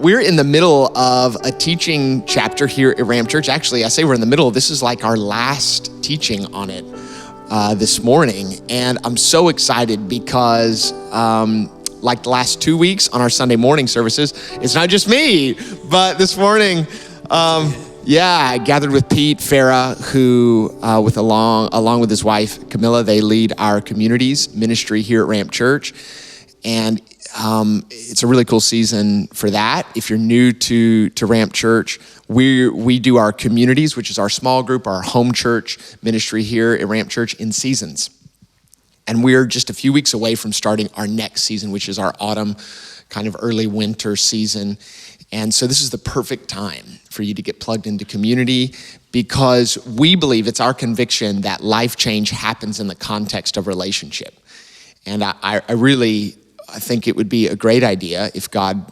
we're in the middle of a teaching chapter here at Ram Church. Actually, I say we're in the middle. This is like our last teaching on it this morning. And I'm so excited because like the last 2 weeks on our Sunday morning services, it's not just me, but this morning, I gathered with Pete Farrar, who, along with his wife, Camilla, they lead our communities ministry here at Ramp Church. And it's a really cool season for that. If you're new to Ramp Church, we do our communities, which is our small group, our home church ministry here at Ramp Church in seasons. And we're just a few weeks away from starting our next season, which is our autumn, kind of early winter season. And so this is the perfect time for you to get plugged into community, because we believe, it's our conviction, that life change happens in the context of relationship. And I think it would be a great idea if God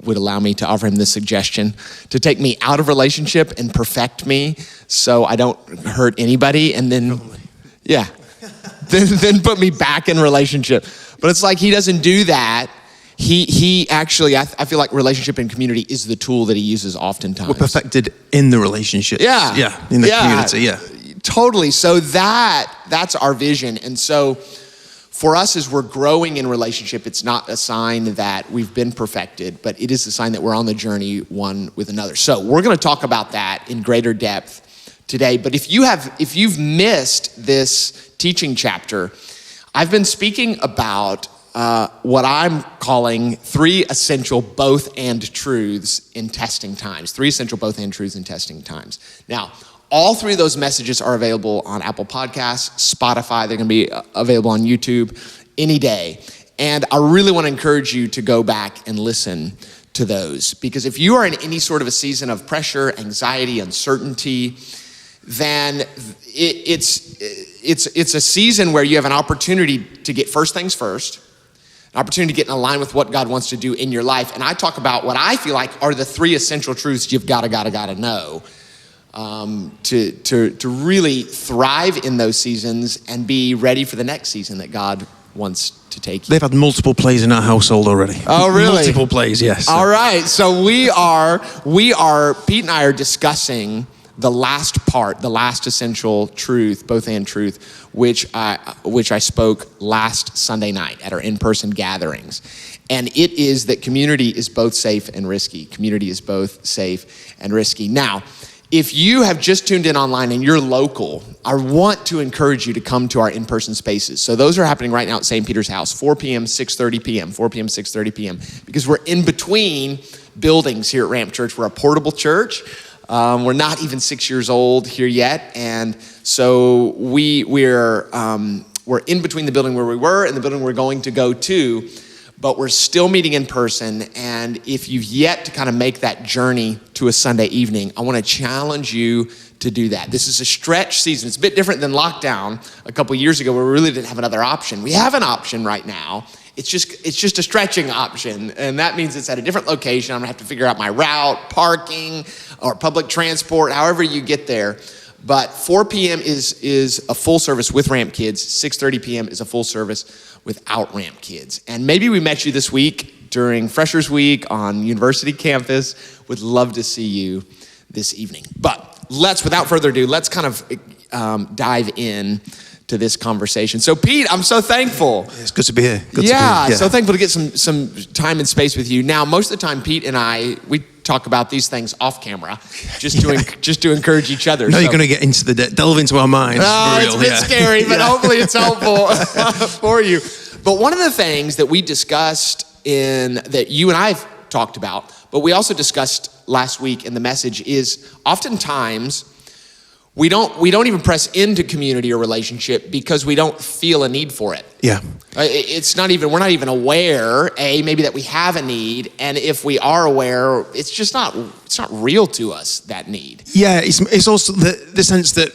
would allow me to offer him this suggestion, to take me out of relationship and perfect me so I don't hurt anybody, and then, then put me back in relationship. But it's like he doesn't do that. He actually, I feel like relationship and community is the tool that he uses oftentimes. We're perfected in the relationship. Yeah. In the community, yeah. Totally. So that's our vision. And so for us, as we're growing in relationship, it's not a sign that we've been perfected, but it is a sign that we're on the journey one with another. So we're going to talk about that in greater depth today. But if you've missed this teaching chapter, I've been speaking about what I'm calling 3 essential both and truths in testing times. 3 essential both and truths in testing times. Now, all 3 of those messages are available on Apple Podcasts, Spotify. They're going to be available on YouTube any day. And I really want to encourage you to go back and listen to those, because if you are in any sort of a season of pressure, anxiety, uncertainty, then it's a season where you have an opportunity to get first things first, an opportunity to get in line with what God wants to do in your life. And I talk about what I feel like are the 3 essential truths you've gotta know to really thrive in those seasons and be ready for the next season that God wants to take you. They've had multiple plays in our household already. Oh, really? Multiple plays, yes. All right, so we are, Pete and I are discussing the last part, the last essential truth, both and truth, which I spoke last Sunday night at our in-person gatherings. And it is that community is both safe and risky. Community is both safe and risky. Now, if you have just tuned in online and you're local, I want to encourage you to come to our in-person spaces. So those are happening right now at St. Peter's House, 4 p.m., 6:30 p.m., 4 p.m., 6:30 p.m., because we're in between buildings here at Ramp Church. We're a portable church. We're not even 6 years old here yet. And so we're in between the building where we were and the building we're going to go to, but we're still meeting in person. And if you've yet to kind of make that journey to a Sunday evening, I want to challenge you to do that. This is a stretch season. It's a bit different than lockdown a couple years ago, where we really didn't have another option. We have an option right now. It's just a stretching option, and that means it's at a different location. I'm gonna have to figure out my route, parking, or public transport, however you get there. But 4 p.m. is a full service with Ramp Kids. 6:30 p.m. is a full service without Ramp Kids. And maybe we met you this week during Freshers Week on University campus. Would love to see you this evening. But without further ado, let's kind of dive in to this conversation. So Pete, I'm so thankful. It's good to be here. Good to be here. So thankful to get some time and space with you. Now, most of the time, Pete and I, we talk about these things off camera, just to encourage each other. No, you're going to get into delve into our minds. It's a bit scary, but hopefully it's helpful for you. But one of the things that we discussed that you and I've talked about, but we also discussed last week in the message, is oftentimes we don't even press into community or relationship because we don't feel a need for it. Yeah. We're not even aware, maybe that we have a need. And if we are aware, it's not real to us, that need. Yeah, it's also the sense that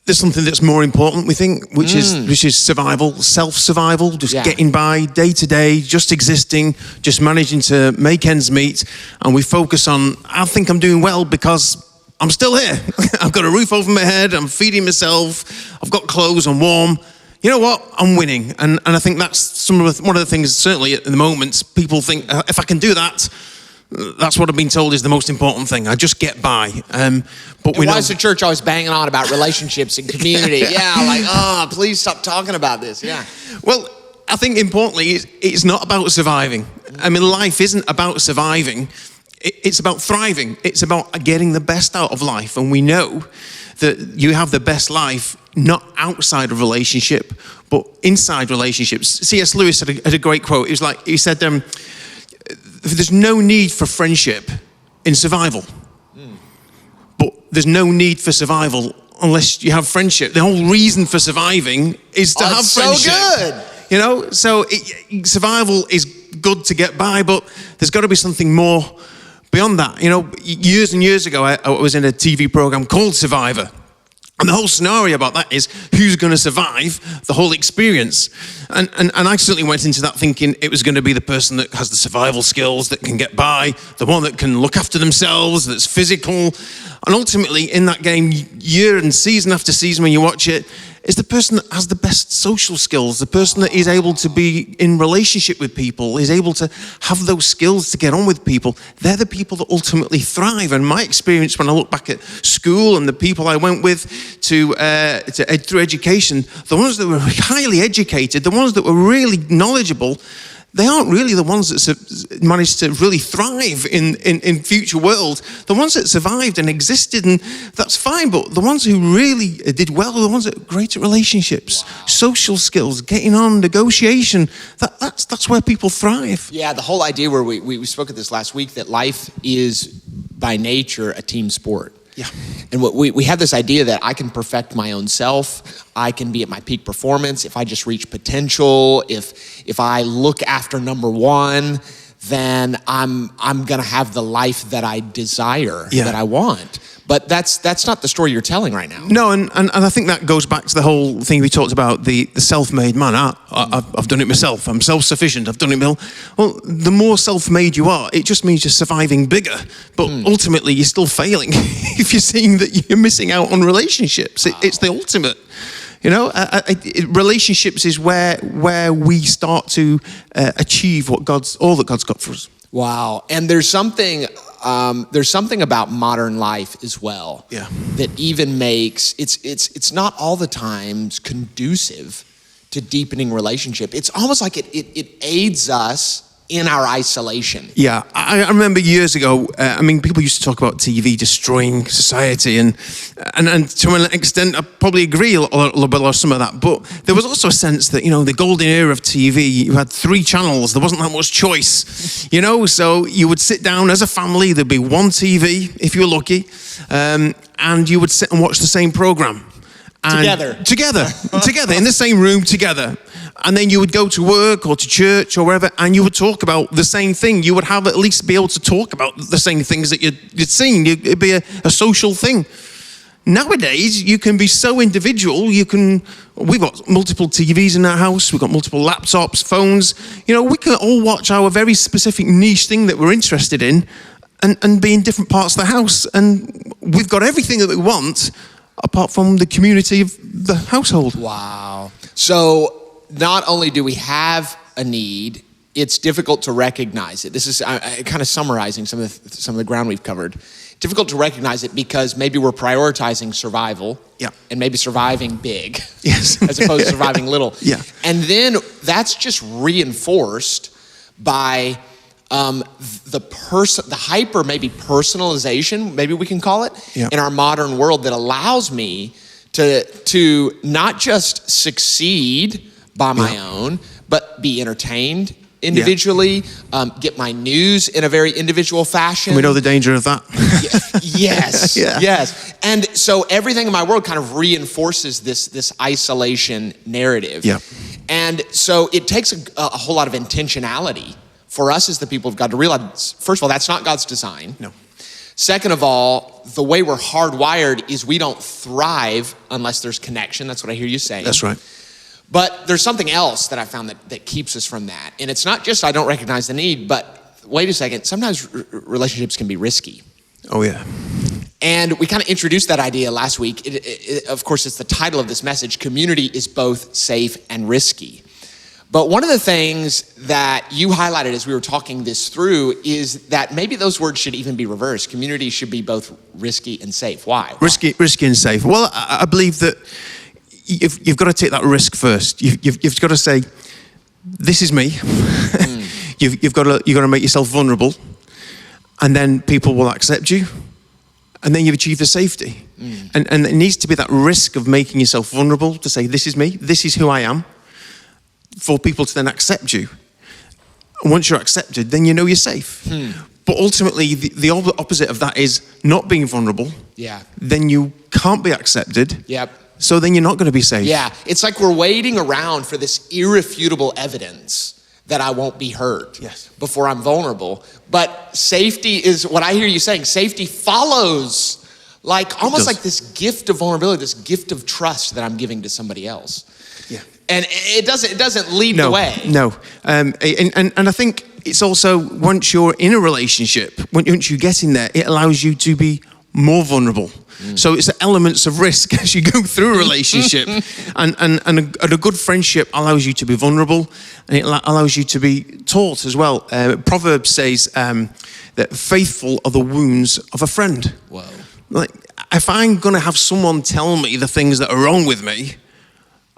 there's something that's more important, we think, which is survival, self-survival, just getting by day to day, just existing, just managing to make ends meet. And we focus on, I think I'm doing well because I'm still here. I've got a roof over my head. I'm feeding myself. I've got clothes. I'm warm. You know what? I'm winning. And I think that's one of the things, certainly at the moment, people think, if I can do that, That's what I've been told is the most important thing. I just get by. But why is the church always banging on about relationships and community? Please stop talking about this. Yeah. Well, I think importantly, it's not about surviving. I mean, life isn't about surviving. It's about thriving. It's about getting the best out of life. And we know that you have the best life not outside of relationship, but inside relationships. C.S. Lewis had a great quote. He said, there's no need for friendship in survival. But there's no need for survival unless you have friendship. The whole reason for surviving is to have friendship. So good. So survival is good to get by, but there's got to be something more beyond that. Years and years ago, I was in a TV program called Survivor. And the whole scenario about that is who's going to survive the whole experience. And I certainly went into that thinking it was going to be the person that has the survival skills, that can get by, the one that can look after themselves, that's physical. And ultimately, in that game, year and season after season, when you watch it, is the person that has the best social skills, the person that is able to be in relationship with people, is able to have those skills to get on with people. They're the people that ultimately thrive. And my experience when I look back at school and the people I went with through education, the ones that were highly educated, the ones that were really knowledgeable, they aren't really the ones that managed to really thrive in future world. The ones that survived and existed, and that's fine, but the ones who really did well are the ones that are great at relationships, social skills, getting on, negotiation. That's where people thrive. Yeah, the whole idea where we spoke of this last week, that life is by nature a team sport. Yeah. And what we have this idea that I can perfect my own self, I can be at my peak performance if I just reach potential, if I look after number one, then I'm gonna have the life that I desire, that I want. But that's not the story you're telling right now. No, and I think that goes back to the whole thing we talked about, the self-made man. I've done it myself. I'm self-sufficient. I've done it myself. Well, the more self-made you are, it just means you're surviving bigger. But ultimately, you're still failing if you're seeing that you're missing out on relationships. It's the ultimate. Relationships is where we start to achieve all that God's got for us. Wow, and there's something about modern life as well. Yeah. That even makes it's not all the times conducive to deepening relationship. It's almost like it aids us in our isolation. Yeah, I remember years ago, people used to talk about TV destroying society, and to an extent, I probably agree a little bit on some of that, but there was also a sense that, the golden era of TV, you had 3 channels, there wasn't that much choice, so you would sit down as a family, there'd be one TV, if you were lucky, and you would sit and watch the same program. Together, in the same room, together. And then you would go to work or to church or wherever, and you would talk about the same thing. You would have at least be able to talk about the same things that you'd seen. It'd be a social thing. Nowadays, you can be so individual. We've got multiple TVs in our house. We've got multiple laptops, phones. We can all watch our very specific niche thing that we're interested in and be in different parts of the house. And we've got everything that we want apart from the community of the household. Wow. So not only do we have a need, it's difficult to recognize it. This is kind of summarizing some of the ground we've covered. Difficult to recognize it because maybe we're prioritizing survival, and maybe surviving big, yes, as opposed to surviving little. Yeah. And then that's just reinforced by the hyper maybe personalization, maybe we can call it, in our modern world that allows me to not just succeed by my own, but be entertained individually, get my news in a very individual fashion. We know the danger of that. Yes, yes. And so everything in my world kind of reinforces this isolation narrative. Yeah. And so it takes a whole lot of intentionality for us as the people of God to realize, first of all, that's not God's design. No. Second of all, the way we're hardwired is we don't thrive unless there's connection. That's what I hear you saying. That's right. But there's something else that I found that keeps us from that. And it's not just I don't recognize the need, but wait a second, sometimes relationships can be risky. Oh, yeah. And we kind of introduced that idea last week. Of course, it's the title of this message. Community is both safe and risky. But one of the things that you highlighted as we were talking this through is that maybe those words should even be reversed. Community should be both risky and safe. Why? Risky and safe. Well, I believe that you've got to take that risk first. You've got to say, this is me. You've got to make yourself vulnerable, and then people will accept you, and then you've achieved the safety. And it needs to be that risk of making yourself vulnerable to say, this is me, this is who I am, for people to then accept you. And once you're accepted, then you know you're safe. But ultimately, the opposite of that is not being vulnerable. Yeah. Then you can't be accepted. Yep. So then you're not going to be safe. Yeah. It's like we're waiting around for this irrefutable evidence that I won't be hurt before I'm vulnerable. But safety is what I hear you saying. Safety follows, like almost like this gift of vulnerability, this gift of trust that I'm giving to somebody else. Yeah. And it doesn't lead the way. No. And I think it's also, once you're in a relationship, once you get in there, it allows you to be more vulnerable. So it's elements of risk as you go through a relationship. and a good friendship allows you to be vulnerable, and it allows you to be taught as well. Proverbs says that faithful are the wounds of a friend. Whoa. Like, if I'm going to have someone tell me the things that are wrong with me,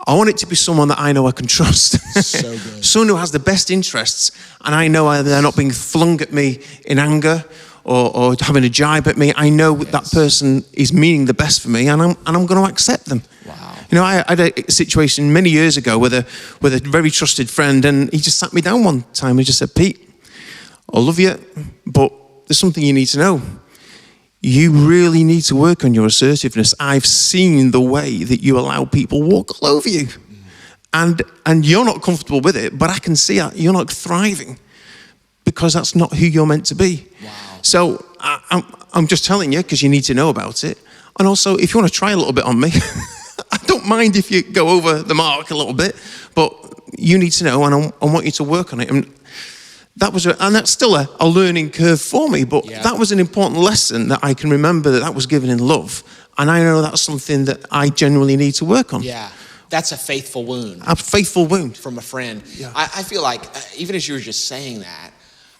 I want it to be someone that I know I can trust. So good. Someone who has the best interests, and I know they're not being flung at me in anger or having a jibe at me. I know that person is meaning the best for me, and I'm going to accept them. Wow. You know, I had a situation many years ago with a very trusted friend, and he just sat me down one time and just said, "Pete, I love you, but there's something you need to know. You really need to work on your assertiveness. I've seen the way that you allow people walk all over you. And you're not comfortable with it, but I can see you're not thriving because that's not who you're meant to be." Wow. So I'm just telling you because you need to know about it. And also, if you want to try a little bit on me, I don't mind if you go over the mark a little bit, but you need to know, and I want you to work on it. And that's still a learning curve for me, but that was an important lesson that I can remember that was given in love. And I know that's something that I genuinely need to work on. Yeah, that's a faithful wound. A faithful wound. From a friend. Yeah. I feel like, even as you were just saying that,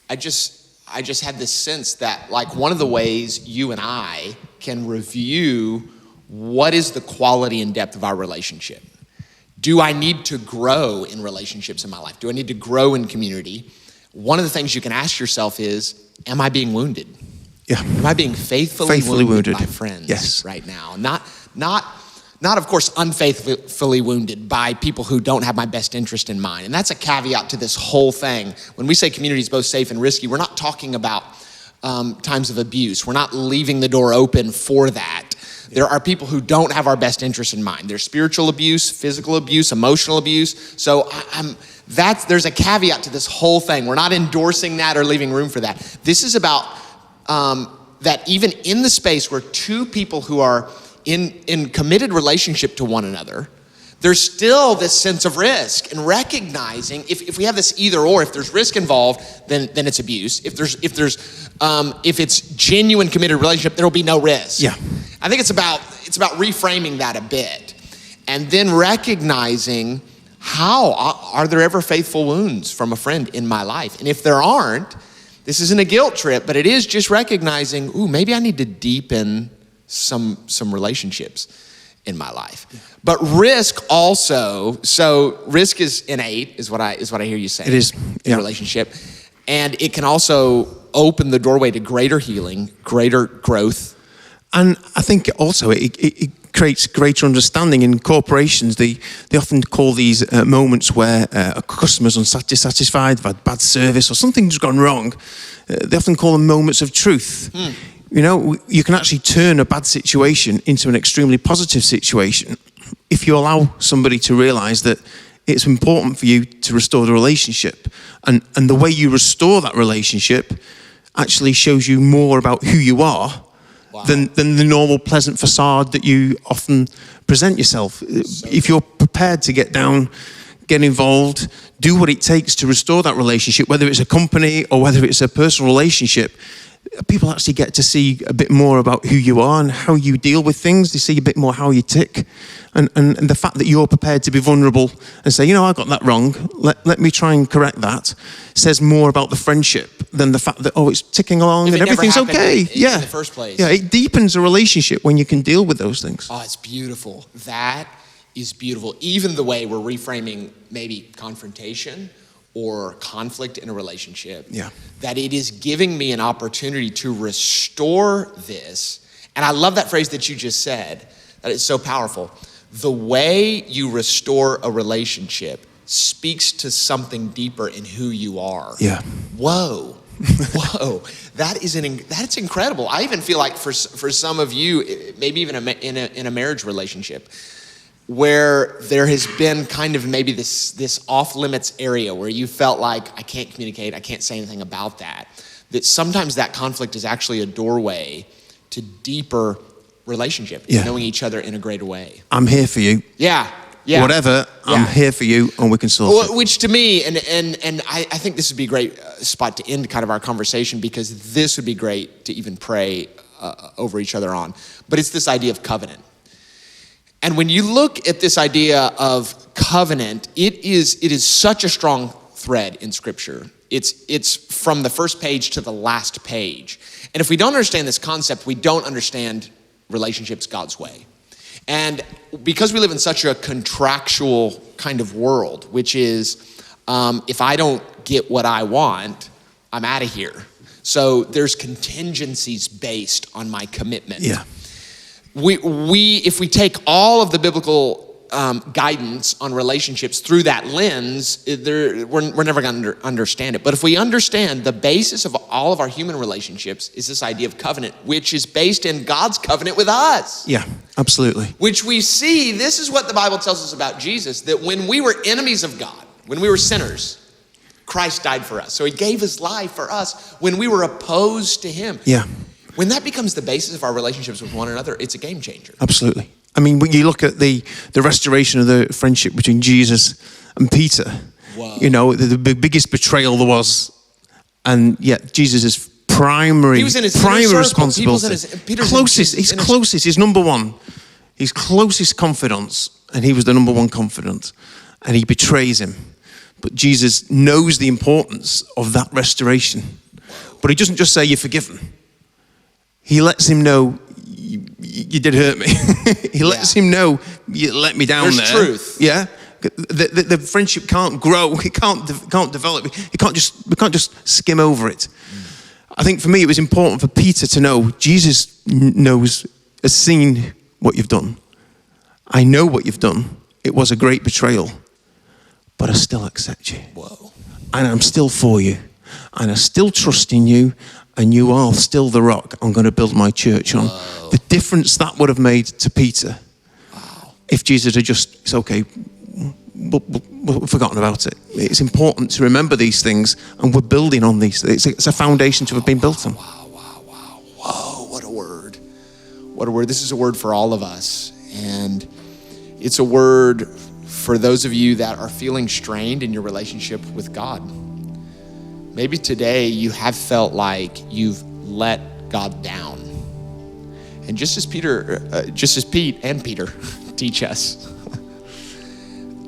I just had this sense that, like, one of the ways you and I can review what is the quality and depth of our relationship. Do I need to grow in relationships in my life? Do I need to grow in community? One of the things you can ask yourself is, am I being wounded? Yeah. Am I being faithfully wounded by friends right now? Not of course, unfaithfully wounded by people who don't have my best interest in mind. And that's a caveat to this whole thing. When we say community is both safe and risky, we're not talking about times of abuse. We're not leaving the door open for that. There are people who don't have our best interest in mind. There's spiritual abuse, physical abuse, emotional abuse. So there's a caveat to this whole thing. We're not endorsing that or leaving room for that. This is about that even in the space where two people who are in committed relationship to one another, there's still this sense of risk, and recognizing if we have this either or, if there's risk involved, then it's abuse. If it's genuine committed relationship, there'll be no risk. Yeah. I think it's about reframing that a bit, and then recognizing how are there ever faithful wounds from a friend in my life, and if there aren't, this isn't a guilt trip, but it is just recognizing, maybe I need to deepen some relationships in my life. Yeah. But risk also, so risk is innate, is what I hear you saying. It is. In a relationship. And it can also open the doorway to greater healing, greater growth. And I think also it creates greater understanding in corporations. They often call these moments where a customer's dissatisfied, they've had bad service, or something's gone wrong. They often call them moments of truth. You know, you can actually turn a bad situation into an extremely positive situation if you allow somebody to realize that it's important for you to restore the relationship. And the way you restore that relationship actually shows you more about who you are than the normal pleasant facade that you often present yourself. If you're prepared to get down, get involved, do what it takes to restore that relationship, whether it's a company or whether it's a personal relationship, people actually get to see a bit more about who you are and how you deal with things. They see a bit more how you tick. And the fact that you're prepared to be vulnerable and say, I got that wrong, let me try and correct that, says more about the friendship than the fact that, it's ticking along and everything's okay. In the first place. Yeah, it deepens a relationship when you can deal with those things. Oh, it's beautiful. That is beautiful. Even the way we're reframing maybe confrontation or conflict in a relationship, that it is giving me an opportunity to restore this. And I love that phrase that you just said, that it's so powerful. The way you restore a relationship speaks to something deeper in who you are. Yeah. Whoa. That's incredible. I even feel like for some of you, maybe even in a marriage relationship, where there has been kind of maybe this off limits area where you felt like, I can't communicate, I can't say anything about that sometimes that conflict is actually a doorway to deeper relationship, knowing each other in a greater way. I'm here for you. Yeah. Whatever, I'm here for you, and we can solve it. Which to me, and I think this would be a great spot to end kind of our conversation, because this would be great to even pray over each other on. But it's this idea of covenant. And when you look at this idea of covenant, it is such a strong thread in Scripture. It's from the first page to the last page. And if we don't understand this concept, we don't understand relationships God's way. And because we live in such a contractual kind of world, which is if I don't get what I want, I'm out of here. So there's contingencies based on my commitment. Yeah. If we take all of the biblical guidance on relationships through that lens, we're never going to understand it. But if we understand the basis of all of our human relationships is this idea of covenant, which is based in God's covenant with us. Yeah, absolutely. Which we see, this is what the Bible tells us about Jesus, that when we were enemies of God, when we were sinners, Christ died for us. So he gave his life for us when we were opposed to him. Yeah. When that becomes the basis of our relationships with one another, it's a game changer. Absolutely. I mean, when you look at the restoration of the friendship between Jesus and Peter, the biggest betrayal there was, and yet Jesus' primary responsibility, closest, his number one, his closest confidant, and he was the number one confidant, and he betrays him. But Jesus knows the importance of that restoration. But he doesn't just say, you're forgiven. He lets him know, you did hurt me. He lets him know, you let me down. There's truth. Yeah. The friendship can't grow. It can't develop. We can't just skim over it. I think for me, it was important for Peter to know Jesus has seen what you've done. I know what you've done. It was a great betrayal, but I still accept you. Whoa. And I'm still for you. And I still trust in you. And you are still the rock I'm going to build my church on. Whoa. The difference that would have made to Peter, if Jesus had just, it's okay, we've forgotten about it. It's important to remember these things, and we're building on these. It's a foundation to have been built on. Whoa, what a word. What a word. This is a word for all of us. And it's a word for those of you that are feeling strained in your relationship with God. Maybe today you have felt like you've let God down. And just as Pete and Peter teach us,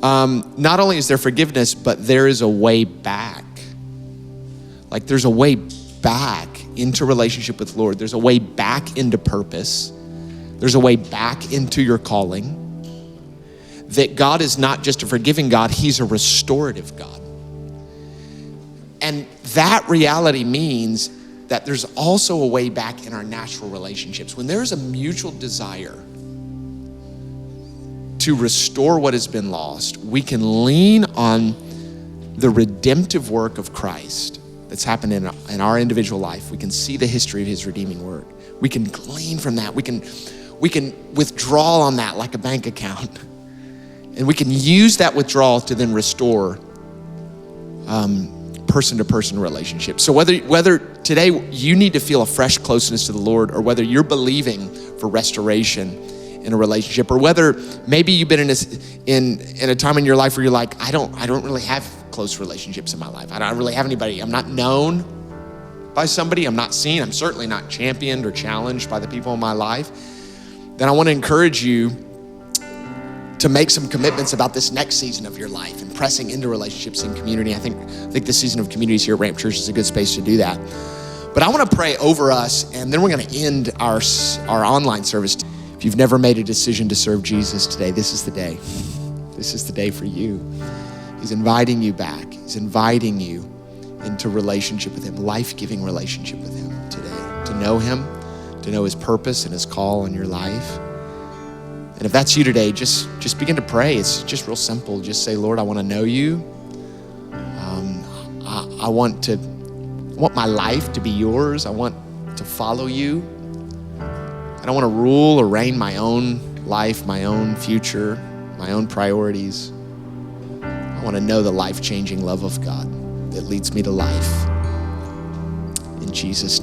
not only is there forgiveness, but there is a way back. Like there's a way back into relationship with the Lord. There's a way back into purpose. There's a way back into your calling. That God is not just a forgiving God, he's a restorative God. And that reality means that there's also a way back in our natural relationships. When there's a mutual desire to restore what has been lost, we can lean on the redemptive work of Christ that's happened in our individual life. We can see the history of his redeeming work. We can glean from that. We can withdraw on that like a bank account. And we can use that withdrawal to then restore person-to-person relationship. So whether today you need to feel a fresh closeness to the Lord, or whether you're believing for restoration in a relationship, or whether maybe you've been in a time in your life where you're like, I don't really have close relationships in my life. I don't really have anybody. I'm not known. by somebody, I'm not seen, I'm certainly not championed or challenged by the people in my life, then I want to encourage you to make some commitments about this next season of your life and pressing into relationships and community. I think this season of communities here at Ramp Church is a good space to do that. But I want to pray over us, and then we're going to end our online service. If you've never made a decision to serve Jesus today, this is the day. This is the day for you. He's inviting you back. He's inviting you into relationship with him, life-giving relationship with him today, to know him, to know his purpose and his call in your life. And if that's you today, just begin to pray. It's just real simple. Just say, Lord, I want to know you. I want my life to be yours. I want to follow you. I don't want to rule or reign my own life, my own future, my own priorities. I want to know the life-changing love of God that leads me to life. In Jesus' name.